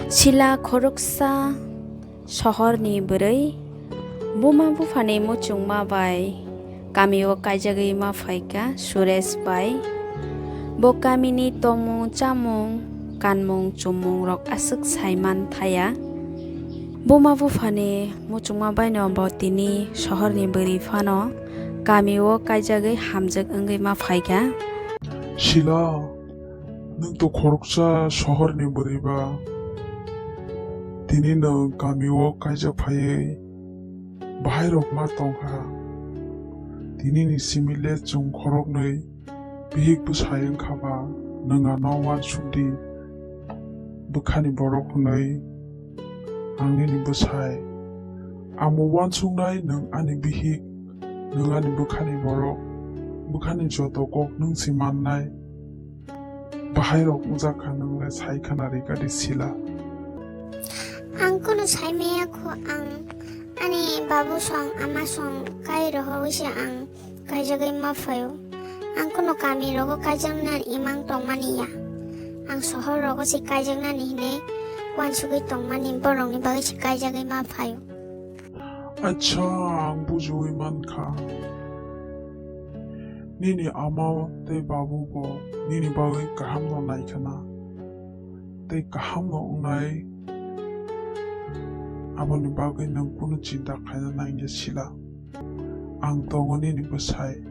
Sila khoroksa shahorni bwrwi buma bufani muchungma bai kamio kaijagui ma phaika Suresh bai bo kamini tomung chamung kanmung chumung rok aswk saiman thaya buma bufani muchungma bai no bo tini shahorni bwrwi phano kamio kaijagui hamjwk wngwi ma phaika Sila, nung to khoroksa shahorni bwrwiba tini nung kamio kaijak phaiwi bahairok ma tongkha tini ni simile chung khoroknwi bihik bwsai wngkhaba nunga no wansukdi bwkhani borok hwnwi ang nini bwsai amo wansuknai nung ani bihik nung ani bwkhani borok bwkhani joto kok nung simannai bahairok wngjakha nungle saikha narikadi sila ang kono saimaya ko ang ani babu song ama song kai roho wisi ang kaijagui ma phayo ang kono kami rogo kaijangna imang tongmani ya ang sohor rogo si kaijangna ni hine wansugui tongmani borong ni bagi si kaijagui ma phayo Acha ang bujuwi mankha nini ama tei babu bo nini bagui kaham no naikhana tei kaham no ungnai aboni bagui nung kuno cinta khaina naingya sila ang tongo nini bwsai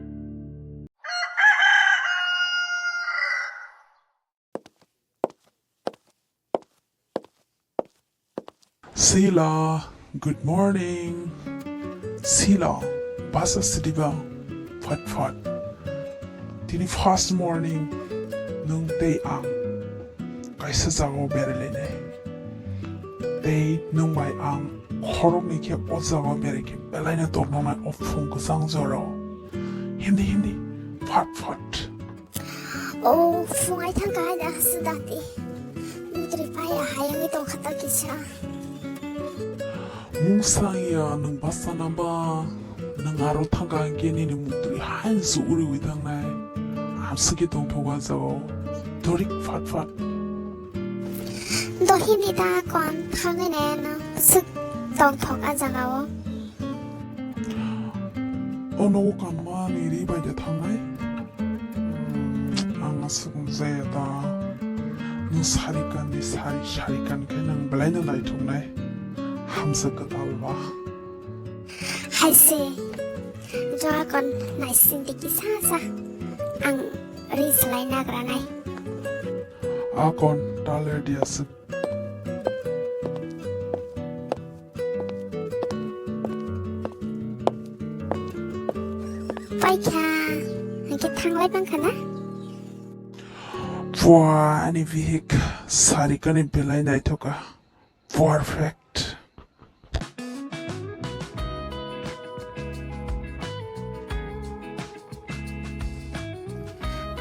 Sila, good morning. Sila, basa sidiba, fat. Tini first morning, nung day ang, kaisa zago berelene. Day nung may ang, khorok ni kia o zago bereke, belay na tok nung may ofung ko sang zoro. Hindi, fat. o fungay tangkai da sudati mudri paya hayang itong katakisya 뭉상이야 능 봤어 남바 능 하루 탄가한 게니니 묵들이 한수 우리 위당나이 암쓰기 동포가서 도릭 팟 너 힘이 다 건 당연해 쓱 덩턱 앉아가워 어너 간만이 리바이데 탕나이 앙아 스군세다 능 사리간디 사리간 그냥 블라인드 나이 통나이 함쓰그 달바 할세 저하 건 나이신디기 사사 ang rislay na granay 아건 달레디아스 paika hangkit hanglay bang kana Wah, ani vihik saриkan belai nai toka perfect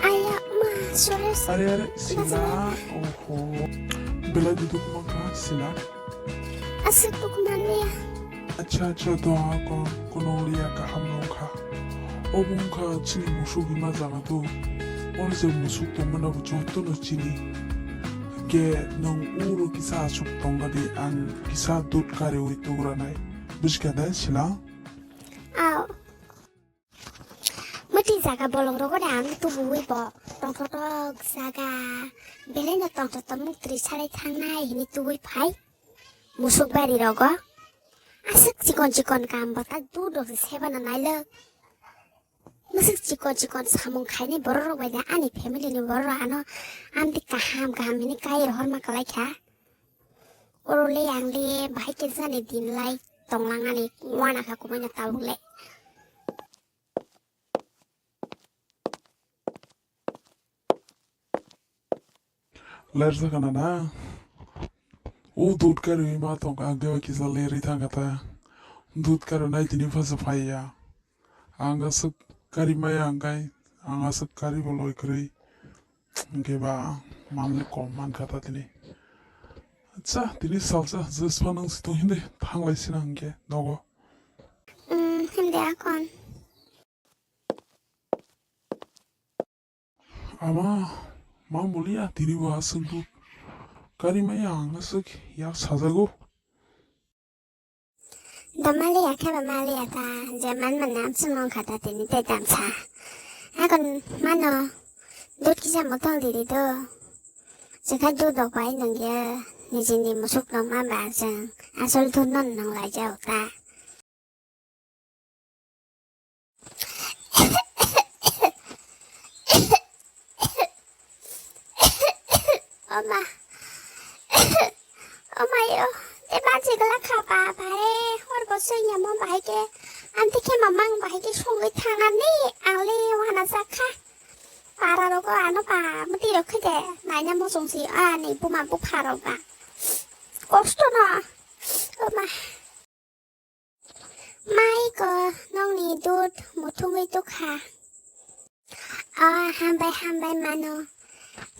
aya ma Suresh Are sila oho belai duduk maka sila asik bukumannya acha doa ko kono liya ka hamnon ka obun ka chini musugi mazaga do orze musuk to mana bu jotto no chini ge nong uru kisa suk tonga di an kisa dut kare ui to granai buskada sila aw mati zaga bolong rogo dam tu buwi bo tong thotok zaga bele na tong thotok mutri sare thangnai hini tu buwi phai musuk bari rogo asik chikon kam bata du dok sebana naile musik chikon samung khaine bororo baida ani family ni bororo ano amdi kaham hini kai rohor ma kalai kha orole angli bhai ke jane din lai tonglangani wana kha kumanya tawle lerza kana na o dut kare ui ma tonga dewa kisa leri tanga ta dut kare nai tini fasa phaya anga suk kari maya angai anga suk kari boloi kri nge ba mamle kom man kata tini acha tini salsa zespa nang situng hindi tanglai sina nge nogo himde akon ama mamulia tini wa asung dut 가리 마양 쓱 약 사자고 말이야 캐바 말이야다 이제 만만 남수만 갖다 대니 대담차 아건 만어 놓기자 못한 일이도 제가 두도 봐 있는 게 니진이 무속놈만 맞은 아솔 돈 넣는 라자 없다 엄마 엄마요 내 바지가 라카봐 바에 허르버스 냐면 바이게 안티케 마망 바이게 송이 탕하니 알리 와나 사카 바라로고 안오바 무디로 크게 나냐 모송시 아니 부만 부파로바 곱스토나 엄마 마이거 넌니 두 모퉁이 뚝하 한발 마노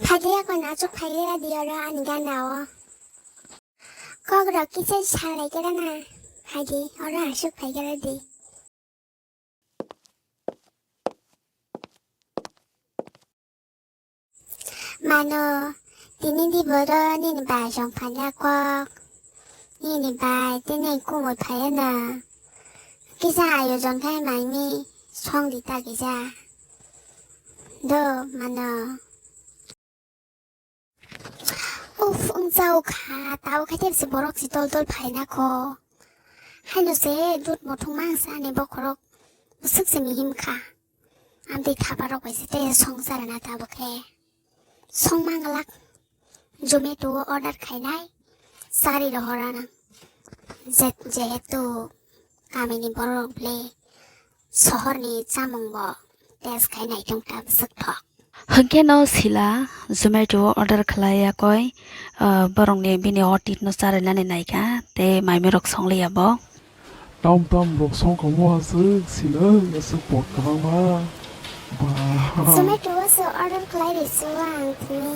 파기하고 나중 파기라 디어라 아니가 나와 거그렇게 잘 해결하나 파기 어라 아숙 파기라디 마노 니니 보러 니니 바 정파냐고 니니 바 니니 꿈을 파야나 기사 요정갈 마이미 송리다 기사 너 마노 sajwk tao cái thêm sự bổ gì tôi phải na cô hay nó sẽ rút một thùng mang sang nên bóc rồi sức sẽ bị hiểm cả anh đi thả vào cái sẽ xong ra là tao bóc hè xong mang lắc zomato order khai này sari đó ra nè jet tu kami ni boro play शहर ni chamong bo test khai này trong ta sức thọ hengke no sila zomato order khlaya koi borong ne bini otit no sare nane naika te maime rok songli abo tam rok song ko mo 쓱 sila 쓱 bot ka ma ba zomato so order khlai ri suang thini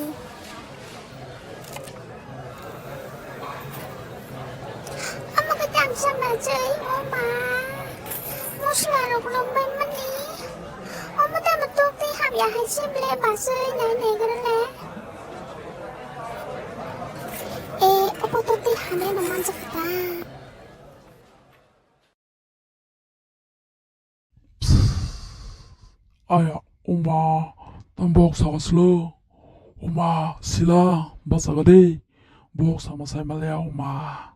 amma ka tam sama chơi oma musla rok lom bai mani 엄마 때문에 또 띠합이야 한 심리에 봤어요 네 그럴래 오빠 또 띠하면 너무 좋다 아야 엄마 난 사가 슬러 엄마 실라 바사가 돼 사마 살말래야 엄마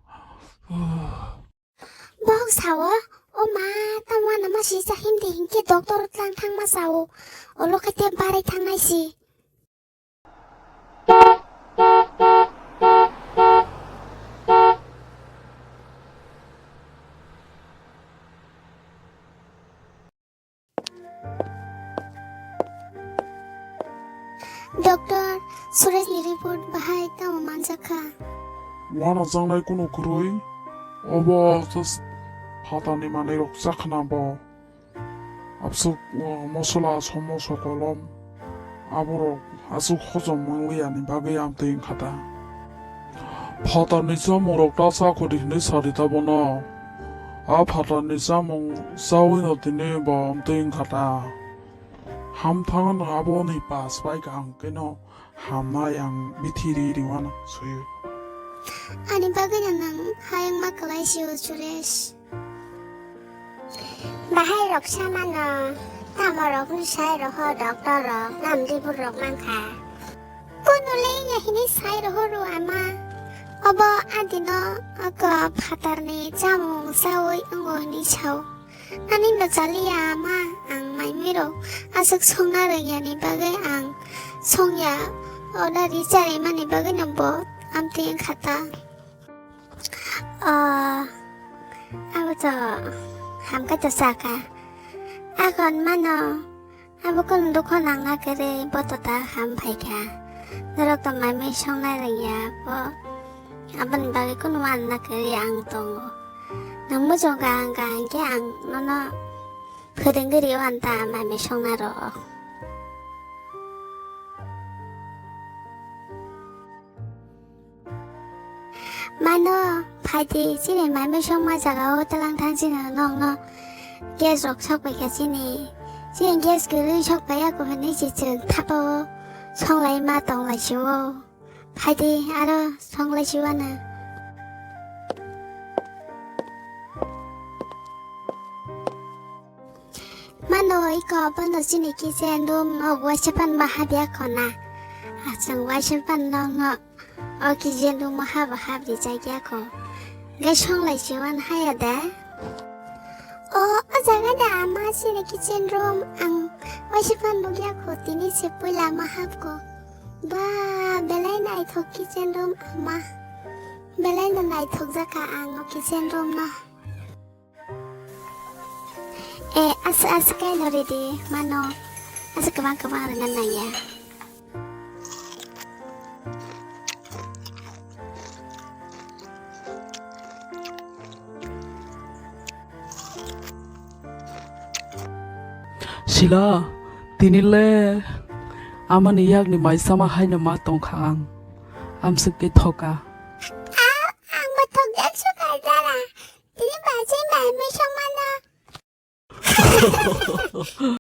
사워 엄마 tamwa nama sisa hindi hinki doktor tlang thang masawo olo kate bare thangai si doktor suresh ni report bahai tam manjaka 와나 장나이 꾸노 그로이 어버 하다니 만에 록삭하나 봐 앞서 모슬라 소모소 걸럼 아보로 아수 호좀 망위 아닌 바게 암테인 가다 파다니 자모록 따사코리 니사리다 보나 아 파다니 자몽 싸우이너 디네 바 암테인 가다 함탕은 아보니 바 스파이가 안께노 함나양 미티리리 와나 소유 아니 baganya nang hayang makalai siu suresh bahai rok sama no tamo rok ni sai ro ho doktor rok nam di bur rok mang kha kono le nya hini sai ro ho ro ama obo adino aga phatar ni jamu sawi ango ni chau ani no jali ama ang mai mi ro asuk songna re ya ni bagai ang songya oda ri chari mani bagai no bo amte khata 아버저 함께 사까 아건 만어 아버건 놓고 나가 그래 버터다 함파이가 너럭도 마음이 성나라야 뭐 아번 바기 건 왔나 그래 앙동 너무 좋아한 게 안 너너 그런 그리 왔다 마음이 성나로 만어 파티 집에 마음이 성마자가 어떨랑 당신은 너너 계속 속박하시니 지금 계속 그를 속박하고 하는 시즌 타보 성라이 마동 라시오 파이디 알아 성래시와나 Mano iko bano sini kisen dum washapan mahabya kona asang washapan no o kisen dum mahab di jagya ko gashong lai siwan hayada o azaga da ama sini kisen dum ang washapan bugya ko tini sepula mahab ko ba belai na ithok kisen dum ama belai na ithok zaka ang o kisen dum no asa kayo di mano asa kemang dengan naya Sila tinile aman iyak ni mai sama hai na ma tong khang am sike thoka ang batok yak suka dara tini baje mai me sama na